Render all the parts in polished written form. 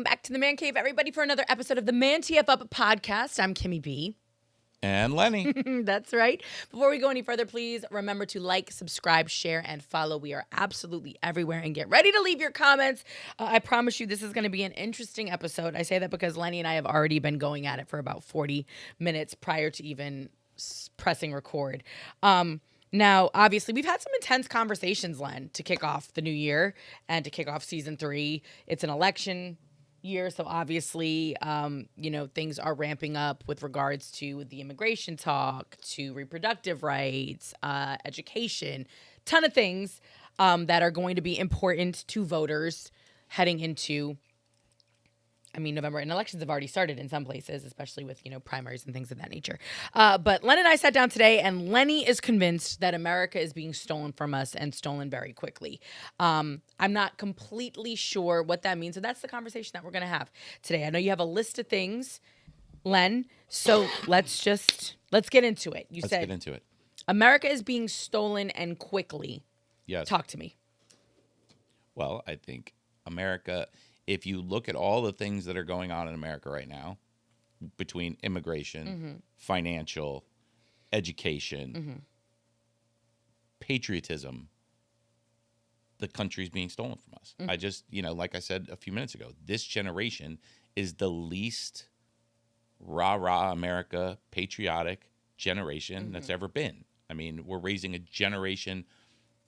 Welcome back to the Man Cave, everybody, for another episode of the ManTFup podcast. I'm Kimmy B. And Lenny. That's right. Before we go any further, please remember to like, subscribe, share, and follow. We are absolutely everywhere. And get ready to leave your comments. I promise you this is going to be an interesting episode. I say that because Lenny and I have already been going at it for about 40 minutes prior to even pressing record. Now, obviously, we've had some intense conversations, Len, to kick off the new year and to kick off season 3. It's an election year, so obviously, things are ramping up with regards to the immigration talk, to reproductive rights, education, ton of things that are going to be important to voters heading into November, and elections have already started in some places, especially with, primaries and things of that nature. But Len and I sat down today, and Lenny is convinced that America is being stolen from us and stolen very quickly. I'm not completely sure what that means, so that's the conversation that we're going to have today. I know you have a list of things, Len, so let's get into it. Let's get into it. America is being stolen and quickly. Yes. Talk to me. Well, I think America... If you look at all the things that are going on in America right now, between immigration, financial, education, patriotism, the country's being stolen from us. I just, like I said a few minutes ago, this generation is the least rah-rah America patriotic generation that's ever been. I mean, we're raising a generation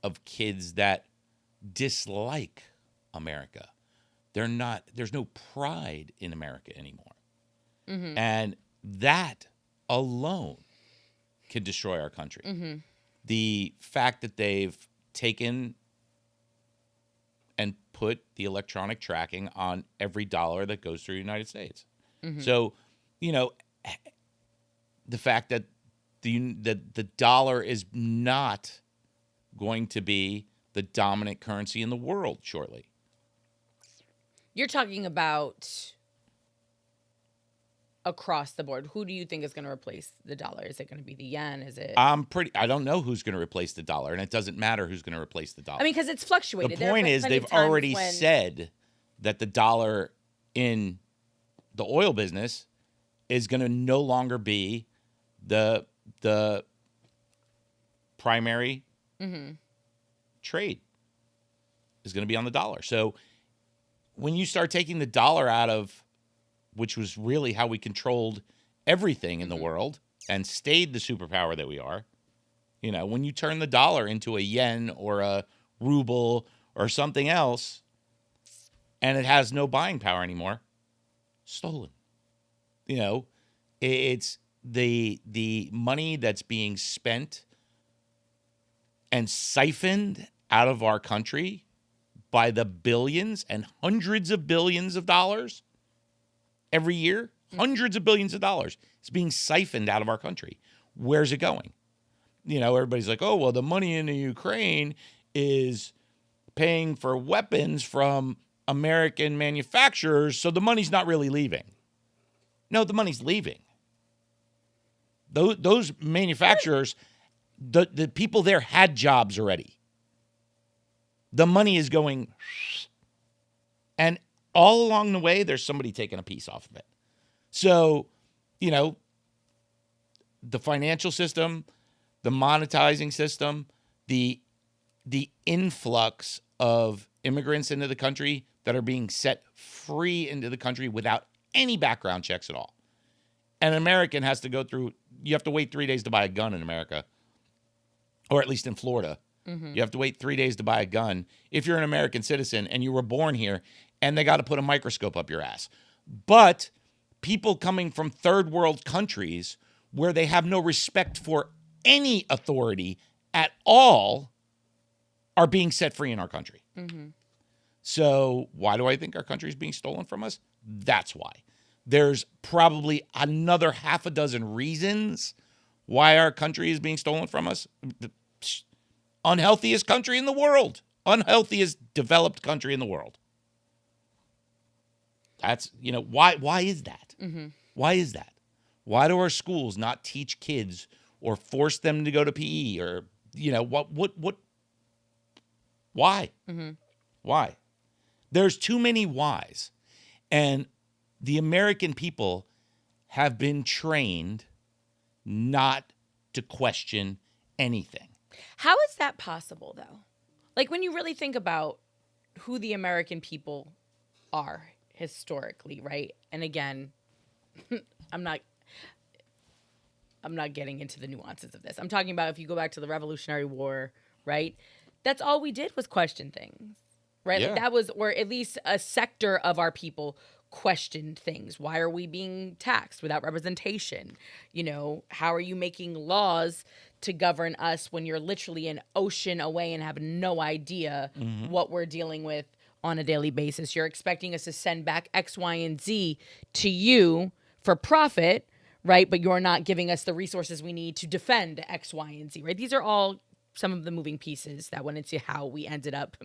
of kids that dislike America. There's no pride in America anymore. And that alone can destroy our country. The fact that they've taken and put the electronic tracking on every dollar that goes through the United States. So, the fact that the dollar is not going to be the dominant currency in the world shortly. You're talking about across the board. Who do you think is going to replace the dollar? Is it going to be the yen? Is it? I don't know who's going to replace the dollar, and it doesn't matter who's going to replace the dollar. I mean, because it's fluctuated. The point is they've already said that the dollar in the oil business is going to no longer be the primary trade. Is going to be on the dollar. So when you start taking the dollar out of, which was really how we controlled everything in the world and stayed the superpower that we are, when you turn the dollar into a yen or a ruble or something else and it has no buying power anymore, stolen. It's the money that's being spent and siphoned out of our country by the billions and hundreds of billions of dollars every year. Hundreds of billions of dollars. It's being siphoned out of our country. Where's it going? Everybody's like, oh, well, the money in the Ukraine is paying for weapons from American manufacturers, so the money's not really leaving. No, the money's leaving. Those manufacturers, the people there had jobs already. The money is going, and all along the way, there's somebody taking a piece off of it. So, the financial system, the monetizing system, the influx of immigrants into the country that are being set free into the country without any background checks at all. And an American has to go through, you have to wait 3 days to buy a gun in America, or at least in Florida. You have to wait 3 days to buy a gun if you're an American citizen and you were born here, and they got to put a microscope up your ass. But people coming from third world countries where they have no respect for any authority at all are being set free in our country. So why do I think our country is being stolen from us? That's why. There's probably another half a dozen reasons why our country is being stolen from us. Unhealthiest country in the world. Unhealthiest developed country in the world. That's, why is that? Why is that? Why do our schools not teach kids or force them to go to PE or, why? Why? There's too many whys. And the American people have been trained not to question anything. How is that possible, though? Like, when you really think about who the American people are historically, right? And again, I'm not getting into the nuances of this. I'm talking about if you go back to the Revolutionary War, right? That's all we did was question things, right? Yeah. Like that was, or at least a sector of our people questioned things. Why are we being taxed without representation? You know, how are you making laws to govern us when you're literally an ocean away and have no idea what we're dealing with on a daily basis? You're expecting us to send back X, Y, and Z to you for profit, right? But you're not giving us the resources we need to defend X, Y, and Z, right? These are all some of the moving pieces that went into how we ended up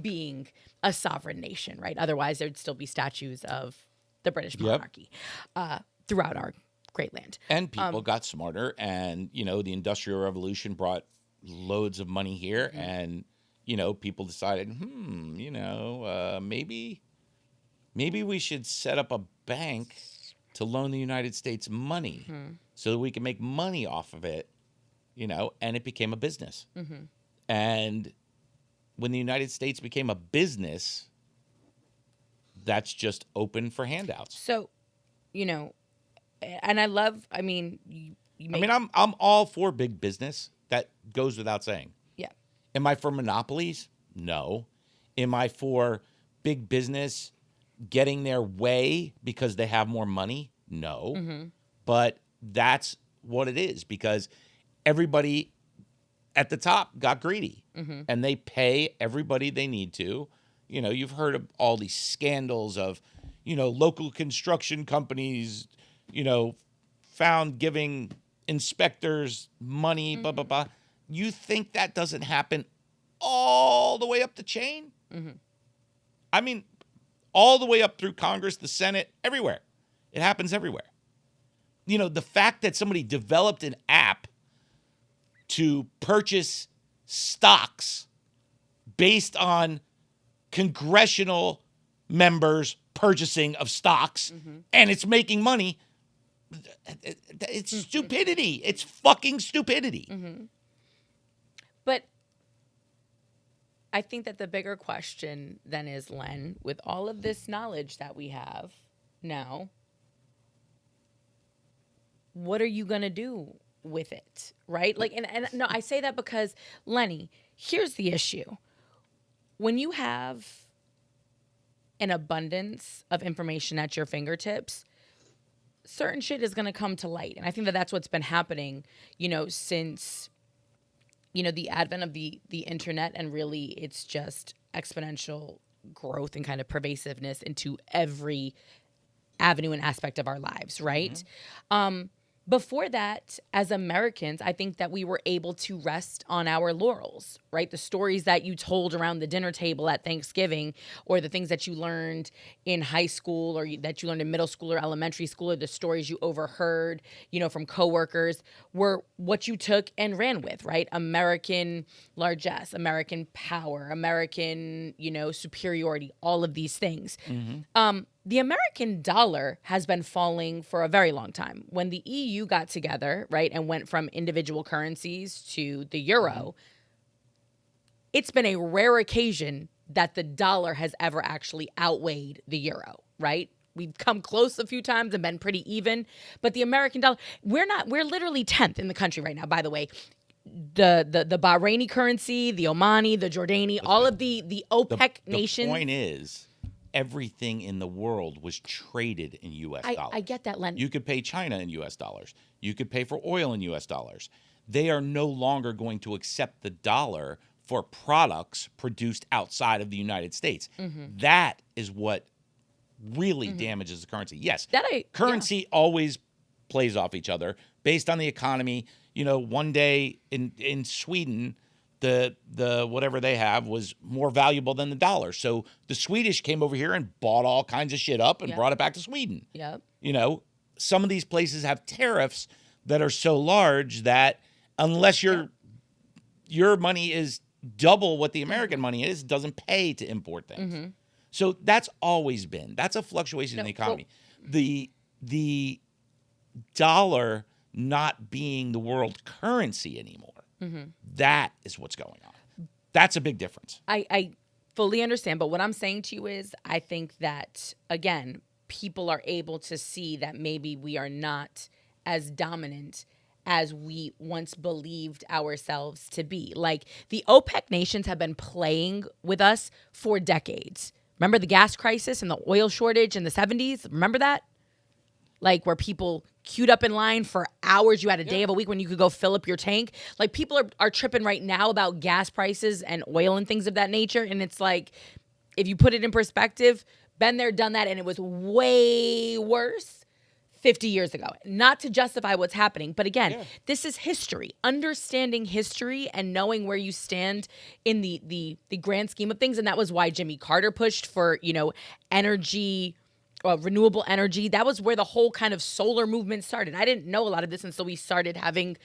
being a sovereign nation, right? Otherwise, there'd still be statues of the British monarchy throughout our great land. And people got smarter, and, you know, the Industrial Revolution brought loads of money here, and, you know, people decided, you know, maybe we should set up a bank to loan the United States money so that we can make money off of it, you know, and it became a business. And when the United States became a business, that's just open for handouts. So, you know, and I mean, I'm all for big business. That goes without saying. Yeah. Am I for monopolies? No. Am I for big business getting their way because they have more money? No. But that's what it is, because everybody at the top got greedy and they pay everybody they need to. You know, you've heard of all these scandals of, you know, local construction companies, you know, found giving inspectors money, blah, blah, blah. You think that doesn't happen all the way up the chain? I mean, all the way up through Congress, the Senate, everywhere. It happens everywhere. You know, the fact that somebody developed an app to purchase stocks based on congressional members purchasing of stocks and it's making money, it's stupidity. It's fucking stupidity. But I think that the bigger question then is, Len, with all of this knowledge that we have now, what are you going to do with it, right? Like, and no, I say that because, Lenny, here's the issue. When you have an abundance of information at your fingertips, certain shit is going to come to light. And I think that that's what's been happening, you know, since, you know, the advent of the internet, and really it's just exponential growth and kind of pervasiveness into every avenue and aspect of our lives, right? Before that, as Americans, I think that we were able to rest on our laurels, right? The stories that you told around the dinner table at Thanksgiving, or the things that you learned in high school, or that you learned in middle school or elementary school, or the stories you overheard, you know, from coworkers, were what you took and ran with, right? American largesse, American power, American, you know, superiority, all of these things. The American dollar has been falling for a very long time. When the EU got together, right, and went from individual currencies to the euro, it's been a rare occasion that the dollar has ever actually outweighed the euro, right? We've come close a few times and been pretty even, but the American dollar, we're literally 10th in the country right now, by the way. The Bahraini currency, the Omani, the Jordani, all of the OPEC nations. The point is, everything in the world was traded in U.S. dollars. I get that, Len. You could pay China in U.S. dollars. You could pay for oil in U.S. dollars. They are no longer going to accept the dollar for products produced outside of the United States. That is what really damages the currency. Yes, currency always plays off each other based on the economy. You know, one day in Sweden, the whatever they have was more valuable than the dollar. So the Swedish came over here and bought all kinds of shit up and brought it back to Sweden. You know, some of these places have tariffs that are so large that unless your money is double what the American money is, it doesn't pay to import things. So that's always been. That's a fluctuation in the economy. The dollar not being the world currency anymore. That is what's going on. That's a big difference. I fully understand. But what I'm saying to you is I think that, again, people are able to see that maybe we are not as dominant as we once believed ourselves to be. Like, the OPEC nations have been playing with us for decades. Remember the gas crisis and the oil shortage in the 70s? Remember that? Like, where people queued up in line for hours. You had a day of a week when you could go fill up your tank. Like, people are tripping right now about gas prices and oil and things of that nature. And it's like, if you put it in perspective, been there, done that, and it was way worse 50 years ago. Not to justify what's happening, but again, this is history. Understanding history and knowing where you stand in the grand scheme of things. And that was why Jimmy Carter pushed for, energy, renewable energy. That was where the whole kind of solar movement started. I didn't know a lot of this until we started having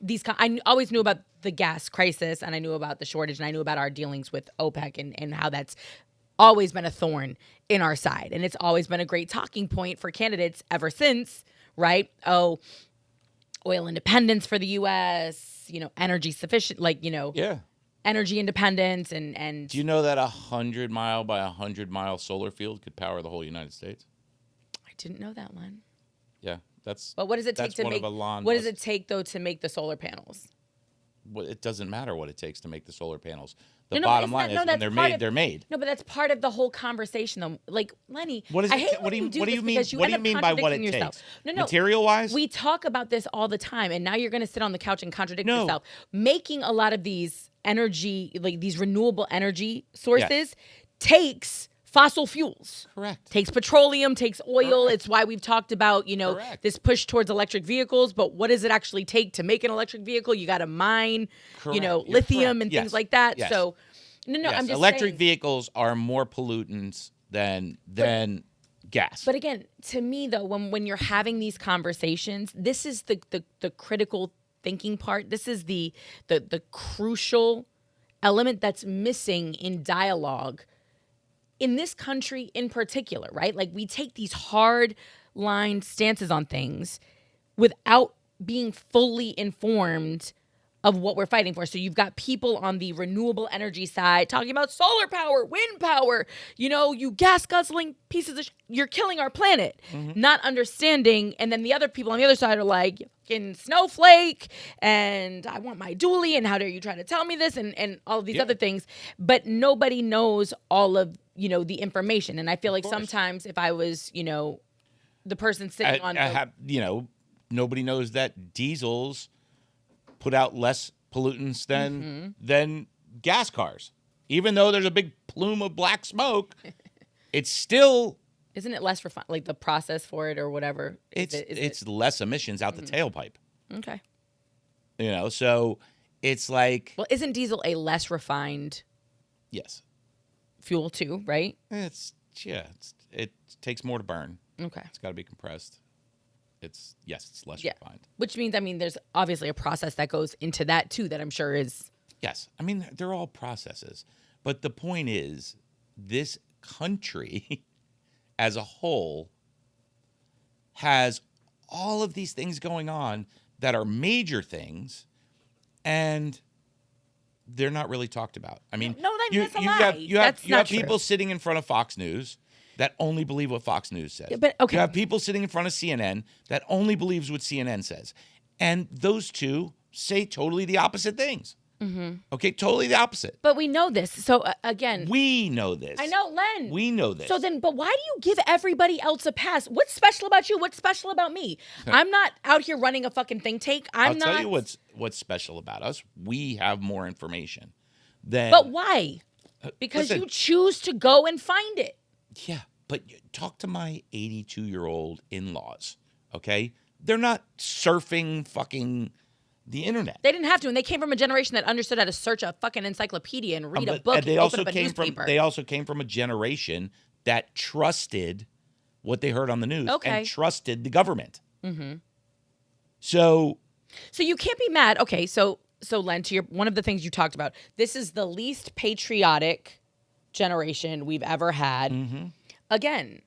these. I always knew about the gas crisis, and I knew about the shortage, and I knew about our dealings with OPEC and how that's always been a thorn in our side. And it's always been a great talking point for candidates ever since, right? Oh, oil independence for the U.S., energy sufficient, energy independence. And do you know that 100-mile by 100-mile solar field could power the whole United States? I didn't know that, Len. Yeah, that's. But what does it take to make? What does it take though to make the solar panels? Well, it doesn't matter what it takes to make the solar panels. The bottom line is when they're made. No, but that's part of the whole conversation, though. Like, Lenny, what is I it? hate What do you mean? What do you mean by what it takes? No, material-wise. We talk about this all the time, and now you're going to sit on the couch and contradict yourself. Making a lot of these energy, like these renewable energy sources, takes fossil fuels. Correct. Takes petroleum, takes oil. Correct. It's why we've talked about, this push towards electric vehicles. But what does it actually take to make an electric vehicle? You got to mine, lithium and things like that. Yes. So, no, I'm just electric saying, vehicles are more pollutants than gas. But again, to me, though, when you're having these conversations, this is the critical thinking part. This is the crucial element that's missing in dialogue in this country in particular, right? Like, we take these hard line stances on things without being fully informed of what we're fighting for. So you've got people on the renewable energy side talking about solar power, wind power, you gas guzzling pieces of you're killing our planet, not understanding. And then the other people on the other side are like, fucking snowflake, and I want my dually, and how dare you try to tell me this, and all of these other things. But nobody knows all of, the information. And I feel like sometimes if I was, the person sitting nobody knows that diesels put out less pollutants than gas cars. Even though there's a big plume of black smoke, it's still... Isn't it less refined, like the process for it or whatever? It's less emissions out the tailpipe. Okay. So it's like... Well, isn't diesel a less refined... Yes. Fuel too, right? It takes more to burn. Okay. It's got to be compressed. It's less refined. Which means, there's obviously a process that goes into that too that I'm sure is... Yes. They're all processes. But the point is, this country as a whole has all of these things going on that are major things, and they're not really talked about. That's a lie. You have people sitting in front of Fox News that only believe what Fox News says. But okay. You have people sitting in front of CNN that only believes what CNN says. And those two say totally the opposite things. Okay, totally the opposite. But we know this. So again, we know this. I know, Len. We know this. So then, but why do you give everybody else a pass? What's special about you? What's special about me? I'm not out here running a fucking think tank. I'll tell you what's special about us. We have more information than. But why? Because you choose to go and find it. Yeah, but talk to my 82-year-old in-laws. Okay, they're not surfing fucking the internet. They didn't have to, and they came from a generation that understood how to search a fucking encyclopedia and read a book and open up a newspaper. They also came from a generation that trusted what they heard on the news and trusted the government. So you can't be mad. Okay, so Len, to one of the things you talked about, this is the least patriotic generation we've ever had. Again,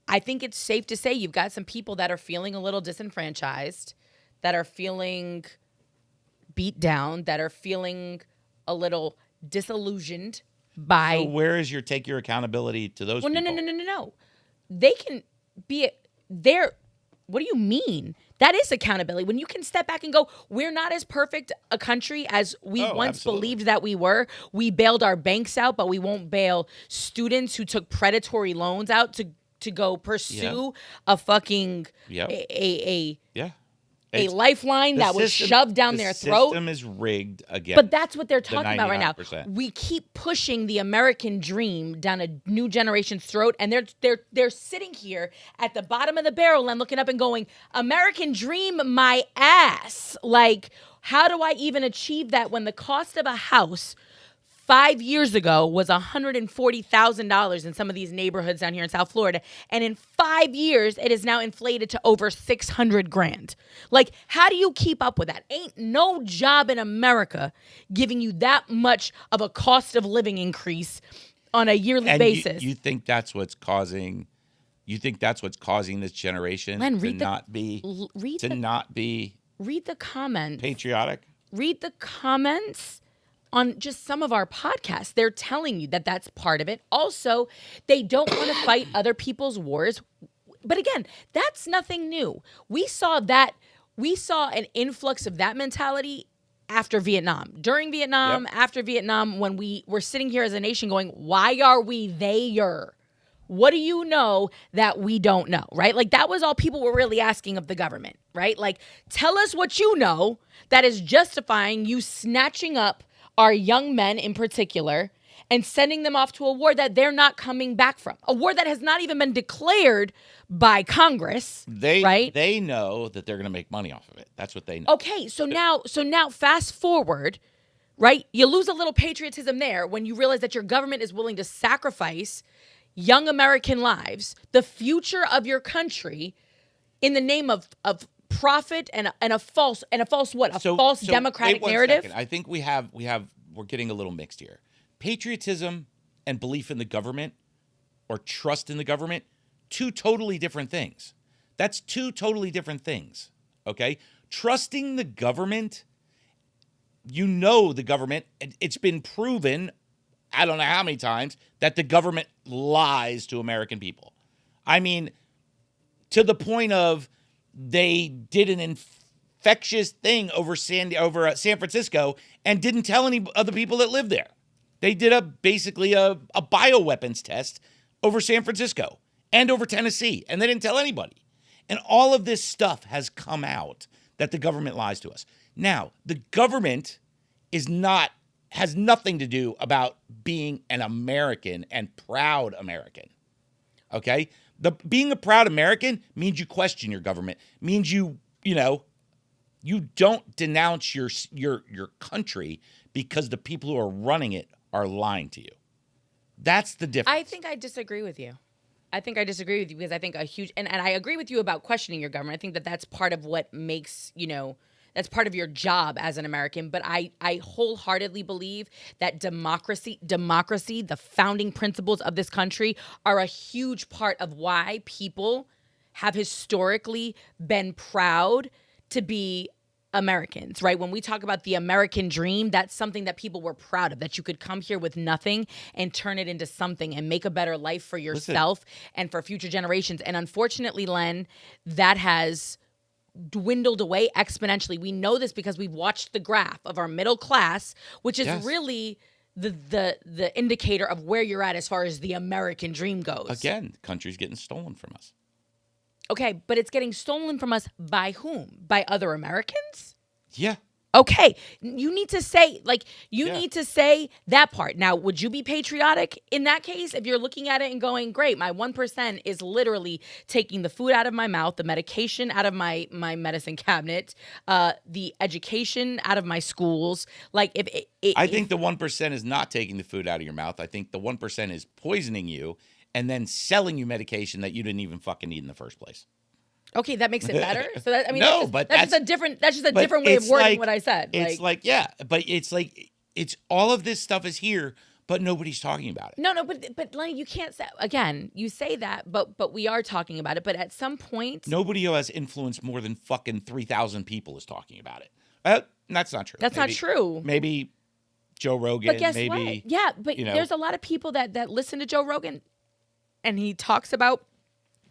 I think it's safe to say you've got some people that are feeling a little disenfranchised, that are feeling beat down, that are feeling a little disillusioned by. So where is take your accountability to those people? No. They can be there. What do you mean? That is accountability. When you can step back and go, we're not as perfect a country as we once believed that we were. We bailed our banks out, but we won't bail students who took predatory loans out to go pursue a fucking a lifeline that was shoved down their throat. The system is rigged again. But that's what they're talking about right now. We keep pushing the American dream down a new generation's throat, and they're sitting here at the bottom of the barrel and looking up and going, "American dream, my ass!" Like, how do I even achieve that when the cost of a house 5 years ago was $140,000 in some of these neighborhoods down here in South Florida. And in 5 years, it is now inflated to over $600,000. Like, how do you keep up with that? Ain't no job in America giving you that much of a cost of living increase on a yearly basis. You think that's what's causing this generation to not be read the comments. Patriotic? Read the comments on just some of our podcasts. They're telling you that that's part of it. Also, they don't want to fight other people's wars. But again, that's nothing new. We saw an influx of that mentality after Vietnam. During Vietnam, after Vietnam, when we were sitting here as a nation going, why are we there? What do you know that we don't know, right? Like, that was all people were really asking of the government, right? Like, tell us what you know that is justifying you snatching up our young men in particular and sending them off to a war that they're not coming back from. A war that has not even been declared by Congress, right? They know that they're going to make money off of it. That's what they know. Okay, so now fast forward, right? You lose a little patriotism there when you realize that your government is willing to sacrifice young American lives, the future of your country, in the name of profit and a false democratic narrative. Second. I think we're getting a little mixed here. Patriotism and belief in the government or trust in the government, two totally different things. That's two totally different things. Okay? Trusting the government, the government, it's been proven, I don't know how many times, that the government lies to American people. I mean, to the point of they did an infectious thing over San Francisco and didn't tell any other people that lived there. They did basically a bioweapons test over San Francisco and over Tennessee, and they didn't tell anybody. And all of this stuff has come out that the government lies to us. Now, the government has nothing to do about being an American and proud American. Okay? Being a proud American means you question your government, means you don't denounce your country because the people who are running it are lying to you. That's the difference. I think I disagree with you. Because I think and I agree with you about questioning your government. I think that that's part of what makes, that's part of your job as an American. But I wholeheartedly believe that democracy, the founding principles of this country, are a huge part of why people have historically been proud to be Americans, right? When we talk about the American dream, that's something that people were proud of, that you could come here with nothing and turn it into something and make a better life for yourself and for future generations. And unfortunately, Len, that has dwindled away exponentially. We know this because we've watched the graph of our middle class, which is really the indicator of where you're at as far as the American dream goes. Again, the country's getting stolen from us. Okay, but it's getting stolen from us by whom? By other Americans? Yeah. Okay, you need to say, need to say that part. Now, would you be patriotic in that case if you're looking at it and going, great, my 1% is literally taking the food out of my mouth, the medication out of my medicine cabinet, the education out of my schools? I think the 1% is not taking the food out of your mouth. I think the 1% is poisoning you and then selling you medication that you didn't even fucking need in the first place. Okay, that makes it better. So that's just a different way of wording what I said. It's but it's all of this stuff is here But nobody's talking about it. No, but Lenny, you can't say, again, you say that, but we are talking about it. But at some point, Nobody who has influence more than fucking 3,000 people is talking about it. That's not true. That's not true. Maybe Joe Rogan. But guess maybe, what? Yeah, but there's a lot of people that listen to Joe Rogan, and he talks about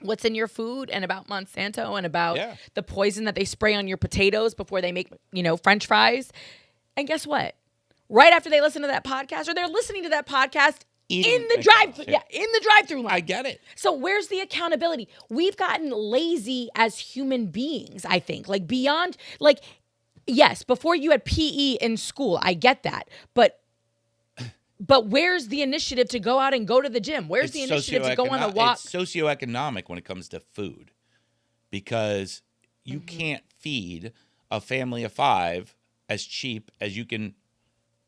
what's in your food and about Monsanto and about the poison that they spray on your potatoes before they make, French fries. And guess what? Right after they listen to that podcast, or they're listening to that podcast in the drive-through line. I get it. So where's the accountability? We've gotten lazy as human beings, I think. Like beyond, like, yes, before you had PE in school, I get that. But where's the initiative to go out and go to the gym? Where's the initiative to go on a walk? It's socioeconomic when it comes to food, because you can't feed a family of 5 as cheap as you can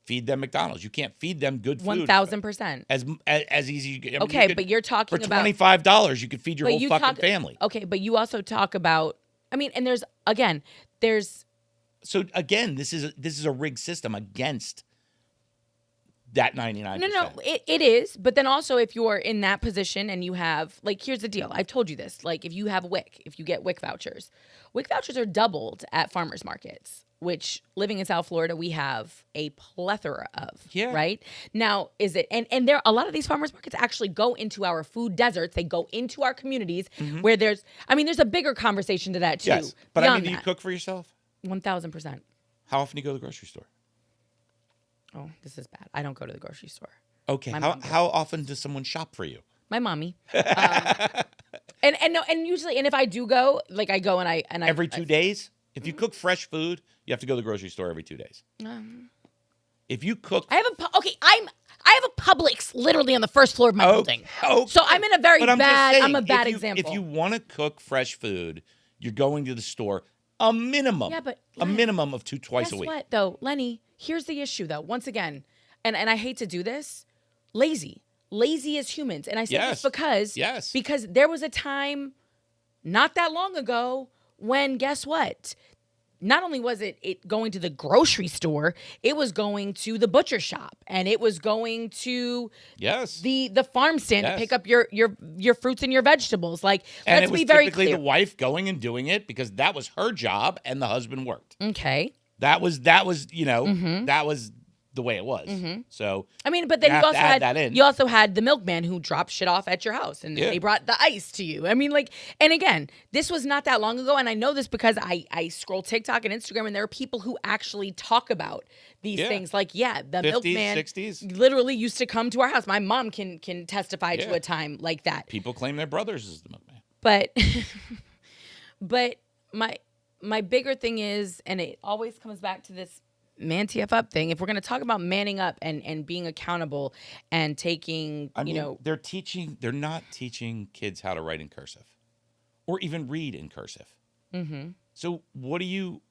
feed them McDonald's. You can't feed them good food. 1,000%. As easy. But you're talking about for $25, you could feed your whole fucking family. Okay, but you also talk about. I mean, and there's. So again, this is a rigged system against that 99%. No, it is. But then also, if you're in that position and you have, like, here's the deal. I've told you this. Like, if you have WIC, if you get WIC vouchers are doubled at farmers markets, which living in South Florida, we have a plethora of. Yeah. Right? Now, is it, and there, a lot of these farmers markets actually go into our food deserts. They go into our communities where there's a bigger conversation to that too. Yes. But do you cook for yourself? 1,000%. How often do you go to the grocery store? Oh, this is bad. I don't go to the grocery store. Okay. How often does someone shop for you? My mommy. And usually, and if I do go, like I go and I every 2 days. If you cook fresh food, you have to go to the grocery store every 2 days. If you cook, I have a Publix literally on the first floor of my building. Okay. So I'm in a very bad. I'm a bad example. If you want to cook fresh food, you're going to the store a minimum. Yeah, but a minimum of twice a week. Guess what though, Lenny? Here's the issue though. Once again, and I hate to do this, lazy as humans, and I say this because there was a time not that long ago when, guess what? Not only was it going to the grocery store, it was going to the butcher shop, and it was going to the farm stand to pick up your fruits and your vegetables. Like, and let's it was be very typically clear. The wife going and doing it because that was her job, and the husband worked. Okay, that was that was the way it was. So I mean, but then you also had the milkman who dropped shit off at your house, and they brought the ice to you. I mean, like, and again, this was not that long ago, and I know this because I scroll TikTok and Instagram, and there are people who actually talk about these things. Like, the 50s, milkman 60s literally used to come to our house. My mom can testify to a time like that. People claim their brothers as the milkman, but my bigger thing is, and it always comes back to this ManTFup thing. If we're going to talk about manning up and being accountable and taking, they're not teaching kids how to write in cursive or even read in cursive. So what do you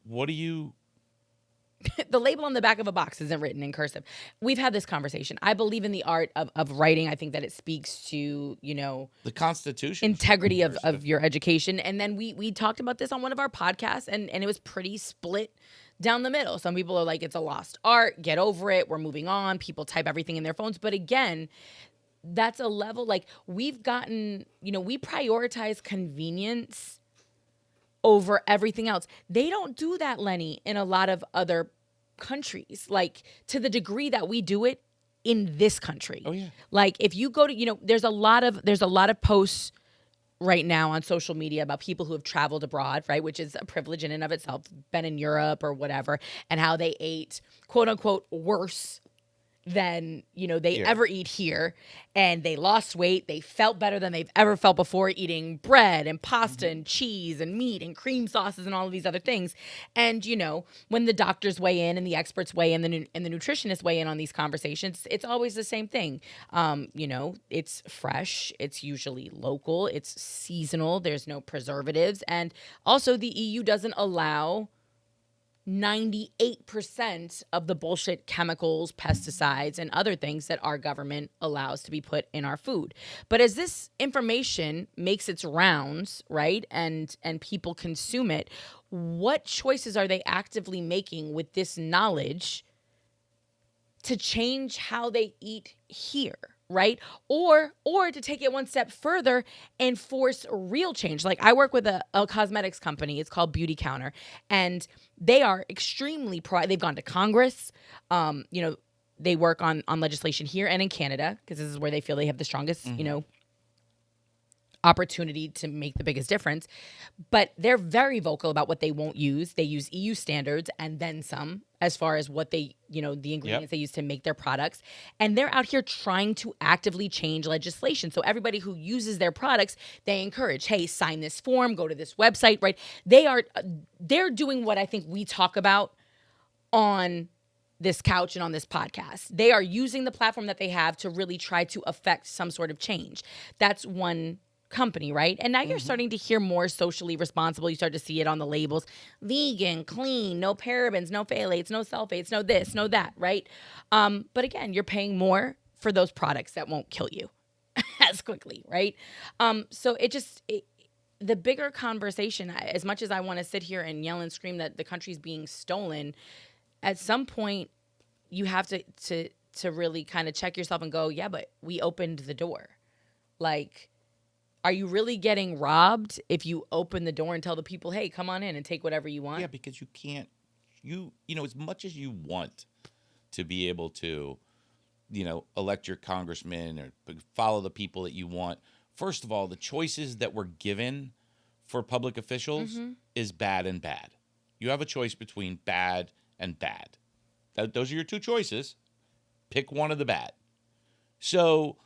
the label on the back of a box isn't written in cursive. We've had this conversation. I believe in the art of writing. I think that it speaks to, the Constitution, integrity of your education. And then we talked about this on one of our podcasts, and it was pretty split down the middle. Some people are like, it's a lost art, get over it, we're moving on. People type everything in their phones. But again, that's a level, like, we've gotten, we prioritize convenience over everything else. They don't do that, Lenny, in a lot of other countries, like, to the degree that we do it in this country. Oh yeah. Like, if you go to, there's a lot of posts right now on social media about people who have traveled abroad, right, which is a privilege in and of itself, been in Europe or whatever, and how they ate, quote unquote, worse than, they ever eat here. And they lost weight. They felt better than they've ever felt before, eating bread and pasta and cheese and meat and cream sauces and all of these other things. And, when the doctors weigh in and the experts weigh in and the nutritionists weigh in on these conversations, it's always the same thing. It's fresh. It's usually local. It's seasonal. There's no preservatives. And also the EU doesn't allow 98% of the bullshit chemicals, pesticides, and other things that our government allows to be put in our food. But as this information makes its rounds, right, and people consume it, what choices are they actively making with this knowledge to change how they eat here, right? Or to take it one step further and force real change. Like I work with a cosmetics company. It's called Beauty Counter, and they are extremely they've gone to Congress. You know, they work on legislation here and in Canada because this is where they feel they have the strongest, you know, opportunity to make the biggest difference. But they're very vocal about what they won't use. They use EU standards and then some as far as what they, you know, the ingredients they use to make their products. And they're out here trying to actively change legislation. So everybody who uses their products, they encourage, hey, sign this form, go to this website, right? They're doing what I think we talk about on this couch and on this podcast. They are using the platform that they have to really try to affect some sort of change. That's one company, right? And now you're starting to hear more socially responsible. You start to see it on the labels: vegan, clean, no parabens, no phthalates, no sulfates, no this, no that, right? But again, you're paying more for those products that won't kill you as quickly, right? So the bigger conversation, as much as I want to sit here and yell and scream that the country's being stolen, at some point you have to really kind of check yourself and go, yeah, but we opened the door. Like, are you really getting robbed if you open the door and tell the people, hey, come on in and take whatever you want? Yeah, because you can't, you know, as much as you want to be able to, you know, elect your congressman or follow the people that you want, first of all, the choices that we're given for public officials is bad and bad. You have a choice between bad and bad. Those are your two choices. Pick one of the bad. So,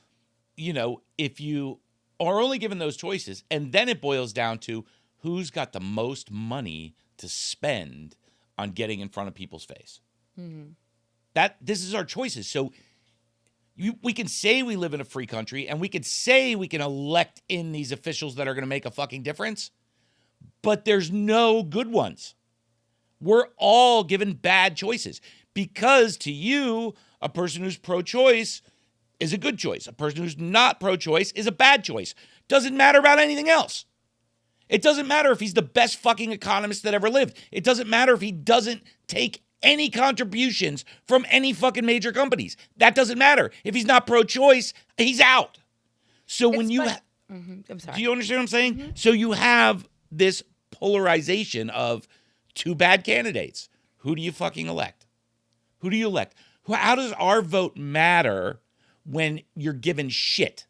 you know, if you are only given those choices, and then it boils down to who's got the most money to spend on getting in front of people's face. This is our choices. So we can say we live in a free country, and we can say we can elect in these officials that are going to make a fucking difference, but there's no good ones. We're all given bad choices because to you, a person who's pro-choice is a good choice. A person who's not pro-choice is a bad choice. Doesn't matter about anything else. It doesn't matter if he's the best fucking economist that ever lived. It doesn't matter if he doesn't take any contributions from any fucking major companies. That doesn't matter. If he's not pro-choice, he's out. So when you... I'm sorry. Do you understand what I'm saying? So you have this polarization of two bad candidates. Who do you fucking elect? Who do you elect? How does our vote matter when you're given shit?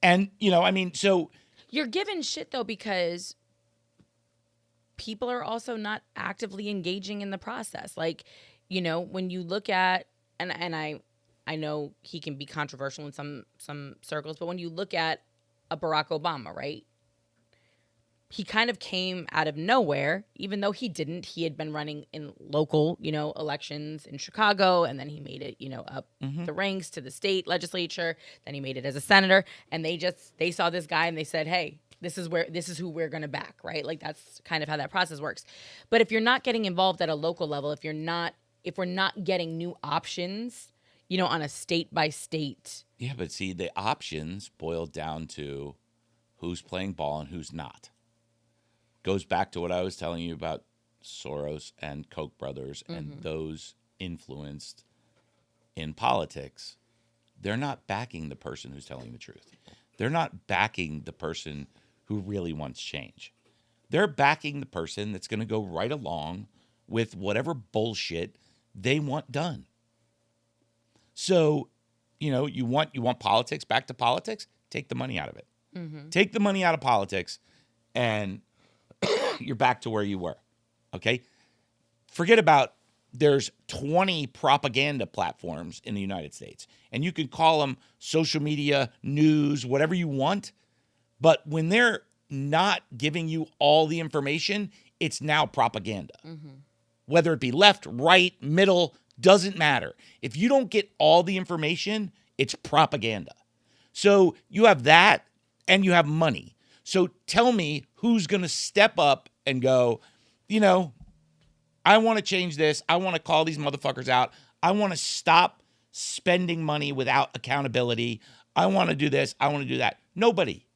And, you know, I mean, so... You're given shit, though, because people are also not actively engaging in the process. Like, you know, when you look at... And I know he can be controversial in some circles, but when you look at a Barack Obama, right? He kind of came out of nowhere, even though he didn't. He had been running in local, you know, elections in Chicago, and then he made it, you know, up the ranks to the state legislature. Then he made it as a senator, and they saw this guy and they said, hey, this is who we're going to back, right? Like that's kind of how that process works. But if you're not getting involved at a local level, if we're not getting new options, you know, on a state by state. Yeah, but see, the options boil down to who's playing ball and who's not. Goes back to what I was telling you about Soros and Koch brothers and those influenced in politics. They're not backing the person who's telling the truth. They're not backing the person who really wants change. They're backing the person that's going to go right along with whatever bullshit they want done. So, you know, you want politics back to politics? Take the money out of it. Take the money out of politics and you're back to where you were, okay? Forget about there's 20 propaganda platforms in the United States, and you can call them social media, news, whatever you want, but when they're not giving you all the information, it's now propaganda. Whether it be left, right, middle, doesn't matter. If you don't get all the information, it's propaganda. So you have that, and you have money. So tell me who's going to step up and go, you know, I want to change this. I want to call these motherfuckers out. I want to stop spending money without accountability. I want to do this. I want to do that. Nobody.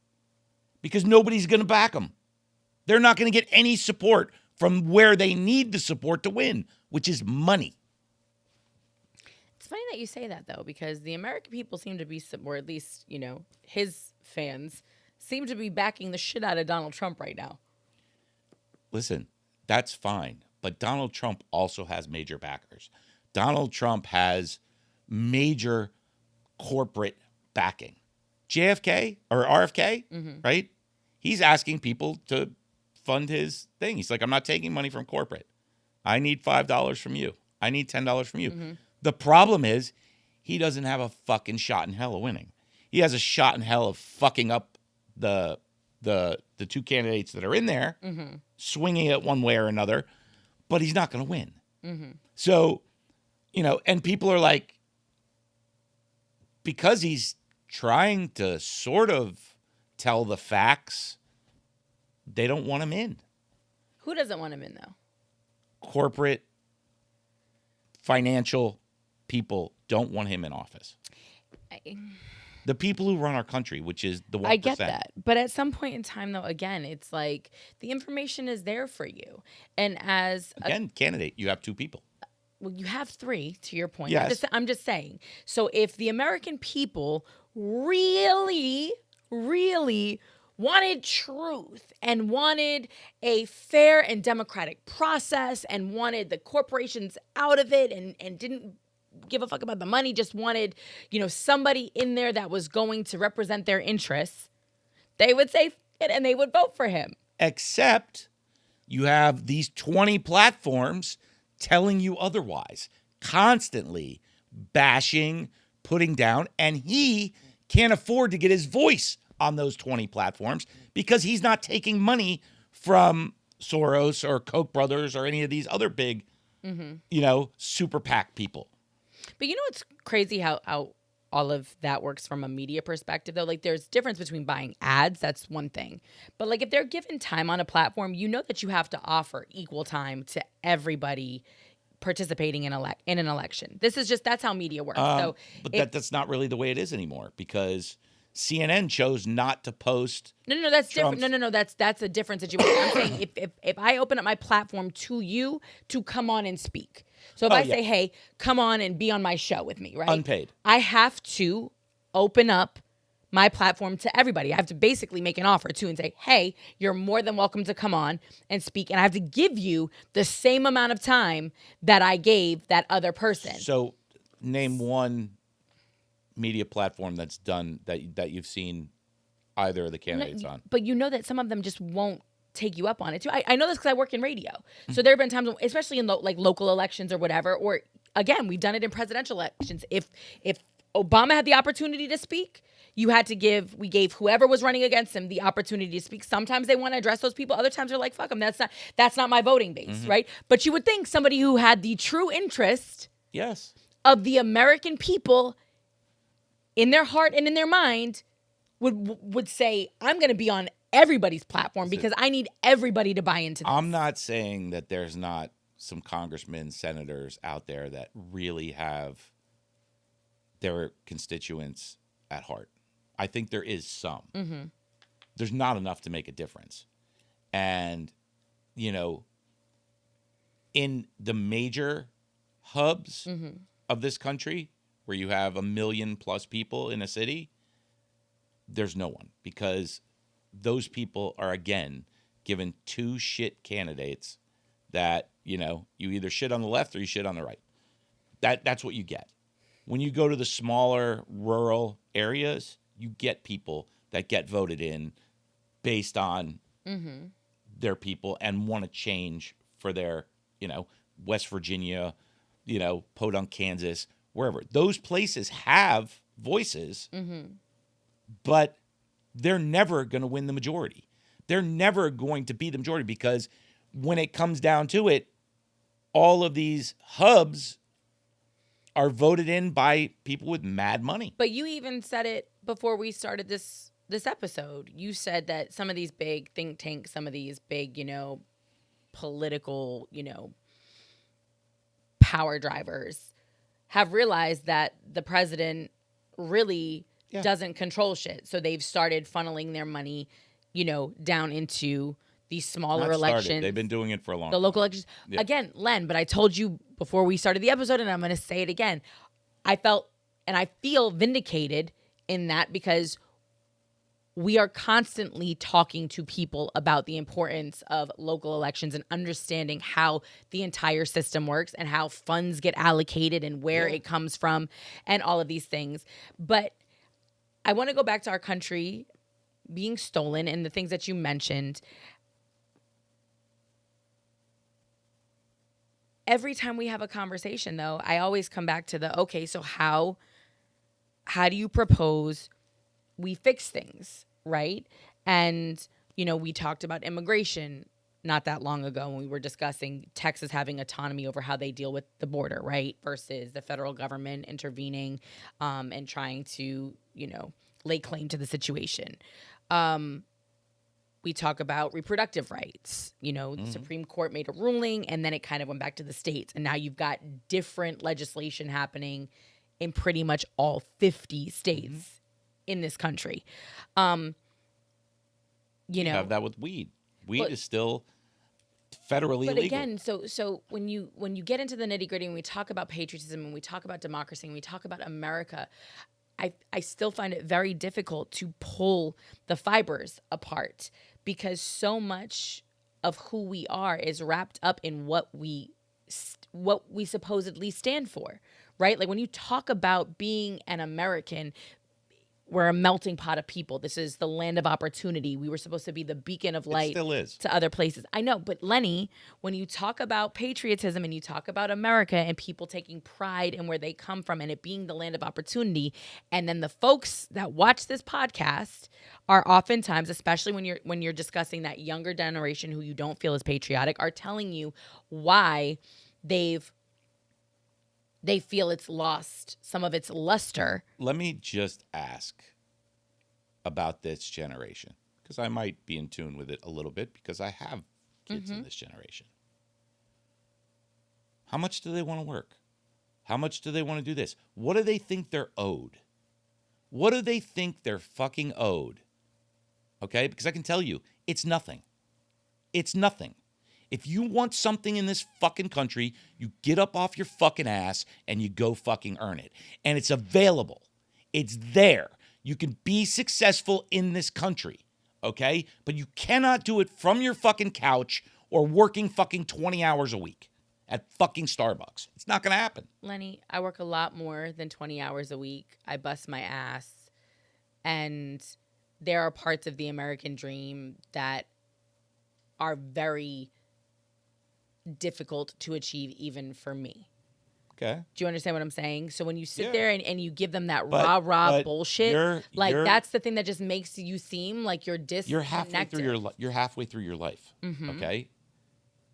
Because nobody's going to back them. They're not going to get any support from where they need the support to win, which is money. It's funny that you say that, though, because the American people seem to be, or at least, his fans seem to be backing the shit out of Donald Trump right now. Listen, that's fine. But Donald Trump also has major backers. Donald Trump has major corporate backing. JFK or RFK, right? He's asking people to fund his thing. He's like, I'm not taking money from corporate. I need $5 from you. I need $10 from you. The problem is he doesn't have a fucking shot in hell of winning. He has a shot in hell of fucking up the two candidates that are in there, swinging it one way or another, but he's not going to win. So, and people are like, because he's trying to sort of tell the facts, they don't want him in. Who doesn't want him in, though? Corporate, financial people don't want him in office. The people who run our country, which is the 1%. I get that. But at some point in time, though, again, it's like the information is there for you. And as candidate, you have 2 people. Well, you have 3, to your point. Yes. I'm just saying. So if the American people really, really wanted truth and wanted a fair and democratic process and wanted the corporations out of it and didn't give a fuck about the money, just wanted, somebody in there that was going to represent their interests, they would say it and they would vote for him. Except you have these 20 platforms telling you otherwise, constantly bashing, putting down, and he can't afford to get his voice on those 20 platforms because he's not taking money from Soros or Koch brothers or any of these other big, super PAC people. But it's crazy how all of that works from a media perspective, though. Like, there's difference between buying ads. That's one thing. But, like, if they're given time on a platform, that you have to offer equal time to everybody participating in an election. That's how media works. But that's not really the way it is anymore because CNN chose not to post. No, that's different. No, that's a different situation. I'm saying if I open up my platform to you to come on and speak. So if I say, hey, come on and be on my show with me, right? Unpaid. I have to open up my platform to everybody. I have to basically make an offer too and say, hey, you're more than welcome to come on and speak. And I have to give you the same amount of time that I gave that other person. So name one media platform that's done that you've seen either of the candidates on. But that some of them just won't take you up on it too. I know this because I work in radio. So there have been times, especially in local elections or whatever, or again, we've done it in presidential elections. If Obama had the opportunity to speak, we gave whoever was running against him the opportunity to speak. Sometimes they want to address those people. Other times they're like, fuck them. That's not my voting base, right? But you would think somebody who had the true interest of the American people in their heart and in their mind would say, I'm going to be on everybody's platform because I need everybody to buy into this. I'm not saying that there's not some congressmen, senators out there that really have their constituents at heart. I think there is some. There's not enough to make a difference. And, in the major hubs of this country where you have 1 million plus people in a city, there's no one because those people are, again, given 2 shit candidates that, you either shit on the left or you shit on the right. That's what you get. When you go to the smaller rural areas, you get people that get voted in based on their people and want to change for their, West Virginia, Podunk, Kansas, wherever. Those places have voices, but they're never going to win the majority. They're never going to be the majority because when it comes down to it, all of these hubs are voted in by people with mad money. But you even said it before we started this episode. You said that some of these big think tanks, some of these big, political, power drivers have realized that the president really doesn't control shit. So they've started funneling their money, down into these smaller Not started. elections. They've been doing it for a long the time. local elections. Yeah. Again, Len, but I told you before we started the episode, and I'm going to say it again. I felt and I feel vindicated in that because we are constantly talking to people about the importance of local elections and understanding how the entire system works and how funds get allocated and where it comes from and all of these things. But I want to go back to our country being stolen and the things that you mentioned. Every time we have a conversation, though, I always come back to the, okay, so how do you propose we fix things, right? And, we talked about immigration not that long ago when we were discussing Texas having autonomy over how they deal with the border, right? Versus the federal government intervening and trying to, lay claim to the situation. We talk about reproductive rights. The Supreme Court made a ruling and then it kind of went back to the states. And now you've got different legislation happening in pretty much all 50 states in this country. You have that with weed. Weed is still federally illegal. But again, so when you get into the nitty-gritty and we talk about patriotism and we talk about democracy and we talk about America, I still find it very difficult to pull the fibers apart because so much of who we are is wrapped up in what we supposedly stand for, right? Like when you talk about being an American, we're a melting pot of people. This is the land of opportunity. We were supposed to be the beacon of light to other places. I know, but Lenny, when you talk about patriotism and you talk about America and people taking pride in where they come from and it being the land of opportunity, and then the folks that watch this podcast are oftentimes, especially when you're discussing that younger generation who you don't feel is patriotic, are telling you why they feel it's lost some of its luster. Let me just ask about this generation, because I might be in tune with it a little bit because I have kids in this generation. How much do they want to work? How much do they want to do this? What do they think they're owed? What do they think they're fucking owed? Okay? Because I can tell you, it's nothing. It's nothing. If you want something in this fucking country, you get up off your fucking ass and you go fucking earn it. And it's available. It's there. You can be successful in this country, okay? But you cannot do it from your fucking couch or working fucking 20 hours a week at fucking Starbucks. It's not going to happen. Lenny, I work a lot more than 20 hours a week. I bust my ass. And there are parts of the American dream that are very difficult to achieve even for me. Okay. Do you understand what I'm saying? So when you sit there and you give them that rah bullshit, that's the thing that just makes you seem like you're disconnected. You're halfway through your life. Okay.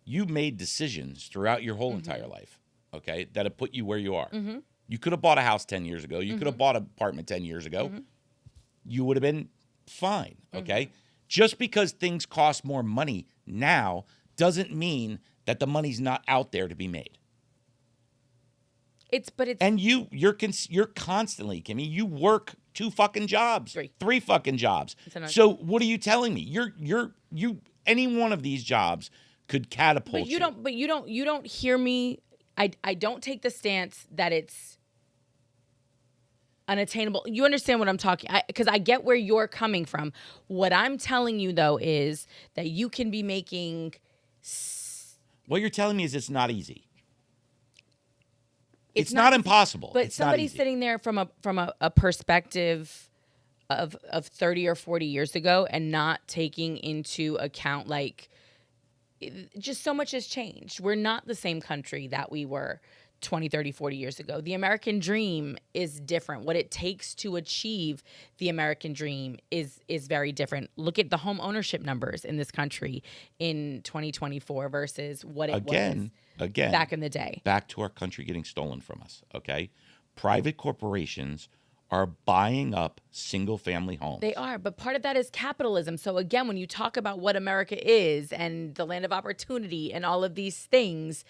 You made decisions throughout your whole entire life. Okay, that have put you where you are. You could have bought a house 10 years ago. You could have bought an apartment 10 years ago. You would have been fine. Okay. Just because things cost more money now doesn't mean that the money's not out there to be made. And you're constantly, Kimmy, you work 2 fucking jobs, 3 fucking jobs. So what are you telling me? You any one of these jobs could catapult you. But you don't hear me. I don't take the stance that it's unattainable. You understand what I'm talking, because I get where you're coming from. What I'm telling you though is that you can be making. What you're telling me is it's not easy. It's not impossible. But it's somebody sitting there from a perspective of 30 or 40 years ago and not taking into account just so much has changed. We're not the same country that we were 20, 30, 40 years ago. The American dream is different. What it takes to achieve the American dream is very different. Look at the home ownership numbers in this country in 2024 versus what it was back in the day. Back to our country getting stolen from us, okay? Private corporations are buying up single-family homes. They are, but part of that is capitalism. So again, when you talk about what America is and the land of opportunity and all of these things,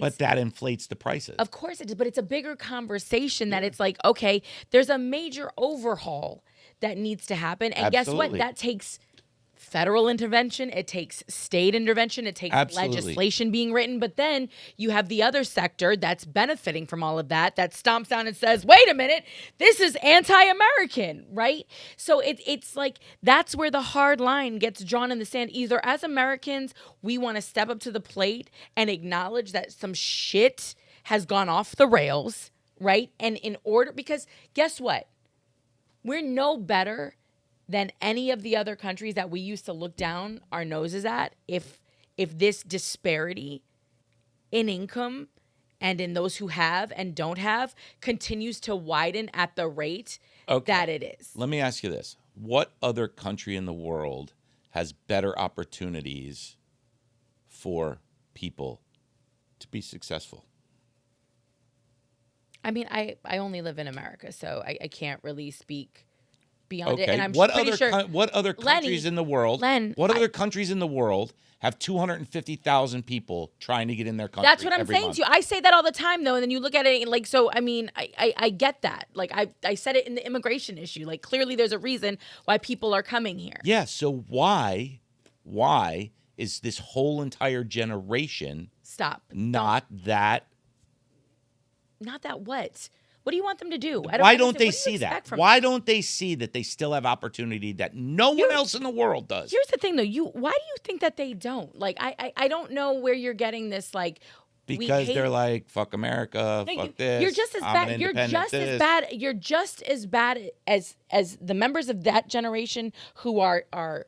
but that inflates the prices. Of course it does, but it's a bigger conversation that it's like, okay, there's a major overhaul that needs to happen. And guess what? That takes federal intervention, it takes state intervention, it takes Absolutely. legislation being written, but then you have the other sector that's benefiting from all of that stomps down and says, wait a minute, this is anti-American, right? So it's like that's where the hard line gets drawn in the sand. Either as Americans, we want to step up to the plate and acknowledge that some shit has gone off the rails, right? And in order, because guess what? We're no better than any of the other countries that we used to look down our noses at if this disparity in income and in those who have and don't have continues to widen at the rate that it is. Let me ask you this. What other country in the world has better opportunities for people to be successful? I mean, I only live in America, so I can't really speak beyond it. Okay. And I'm What pretty other sure what other countries in the world? What other countries in the world have 250,000 people trying to get in their country? That's what I'm saying to you. I say that all the time, though, and then you look at it like, so. I mean, I get that. Like I said it in the immigration issue. Like clearly, there's a reason why people are coming here. Yeah. So why is this whole entire generation not that what? What do you want them to do? Why don't they see that? Why don't they see that they still have opportunity that no one else in the world does? Here's the thing, though. Why do you think that they don't? Like, I don't know where you're getting this, like, because they're like, fuck America, fuck this. You're just as bad. You're just as bad as the members of that generation who are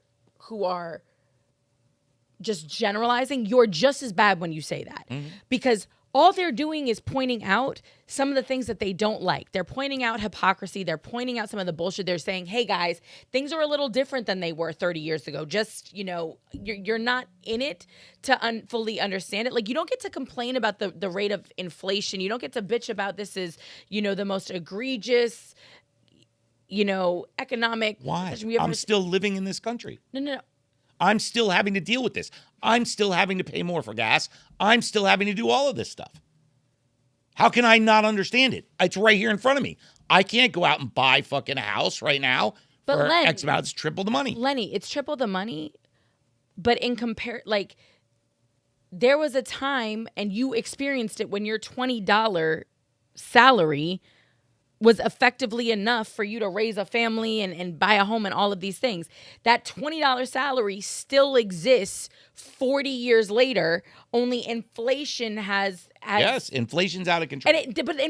just generalizing. You're just as bad when you say that, because all they're doing is pointing out some of the things that they don't like. They're pointing out hypocrisy. They're pointing out some of the bullshit. They're saying, hey, guys, things are a little different than they were 30 years ago. Just, you're not in it to fully understand it. Like, you don't get to complain about the rate of inflation. You don't get to bitch about this is, the most egregious, economic. Why? I'm still living in this country. No. I'm still having to deal with this. I'm still having to pay more for gas. I'm still having to do all of this stuff. How can I not understand it? It's right here in front of me. I can't go out and buy fucking a house right now for X amount. It's triple the money. Lenny, it's triple the money, but there was a time, and you experienced it, when your $20 salary was effectively enough for you to raise a family and buy a home and all of these things. That $20 salary still exists 40 years later, only inflation has yes, inflation's out of control.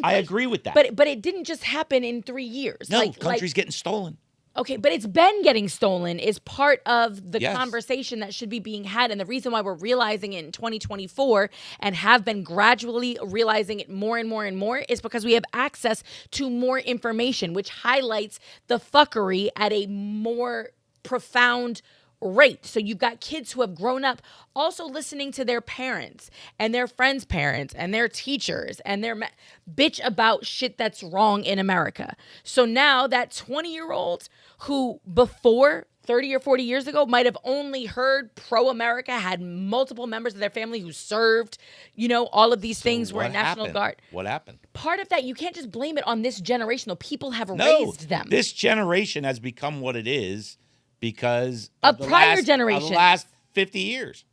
I agree with that. But it didn't just happen in 3 years. No, country's getting stolen. Okay, but it's been getting stolen is part of the conversation that should be being had. And the reason why we're realizing it in 2024 and have been gradually realizing it more and more and more is because we have access to more information, which highlights the fuckery at a more profound rate. So you've got kids who have grown up also listening to their parents and their friends' parents and their teachers and their bitch about shit that's wrong in America. So now that 20-year-old who before 30 or 40 years ago might have only heard pro-America, had multiple members of their family who served, all of these things, were in National Guard. What happened? Part of that, you can't just blame it on this generation, though. People have raised them. This generation has become what it is because of the prior generation, the last 50 years.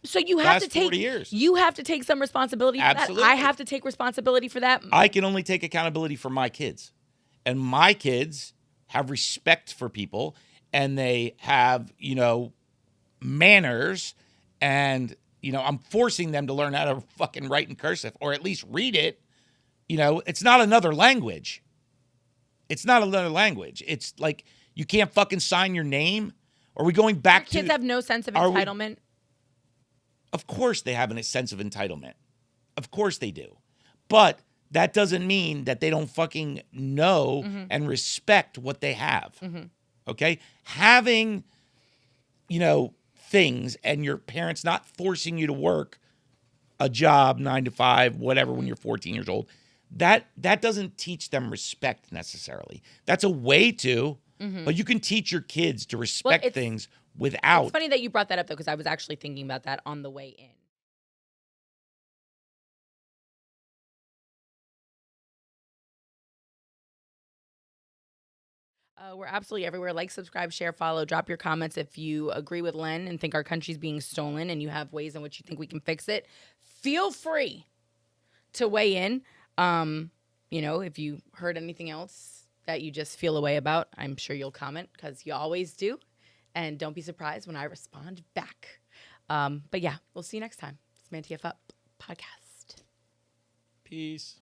So you have to take 40 years. You have to take some responsibility for Absolutely. that. I have to take responsibility for that. I can only take accountability for my kids. And my kids have respect for people, and they have, manners, and, I'm forcing them to learn how to fucking write in cursive, or at least read it. It's not another language. It's not another language. It's like, you can't fucking sign your name. Are we going back to... Kids have no sense of entitlement. Of course they have a sense of entitlement. Of course they do. But that doesn't mean that they don't fucking know and respect what they have. Okay? Having, things, and your parents not forcing you to work a job, 9 to 5, whatever, when you're 14 years old, that doesn't teach them respect necessarily. That's a way to... But you can teach your kids to respect things without... It's funny that you brought that up, though, because I was actually thinking about that on the way in. We're absolutely everywhere. Like, subscribe, share, follow. Drop your comments if you agree with Len and think our country's being stolen and you have ways in which you think we can fix it. Feel free to weigh in. If you heard anything else that you just feel a way about, I'm sure you'll comment because you always do. And don't be surprised when I respond back. But yeah, we'll see you next time. It's ManTFup podcast. Peace.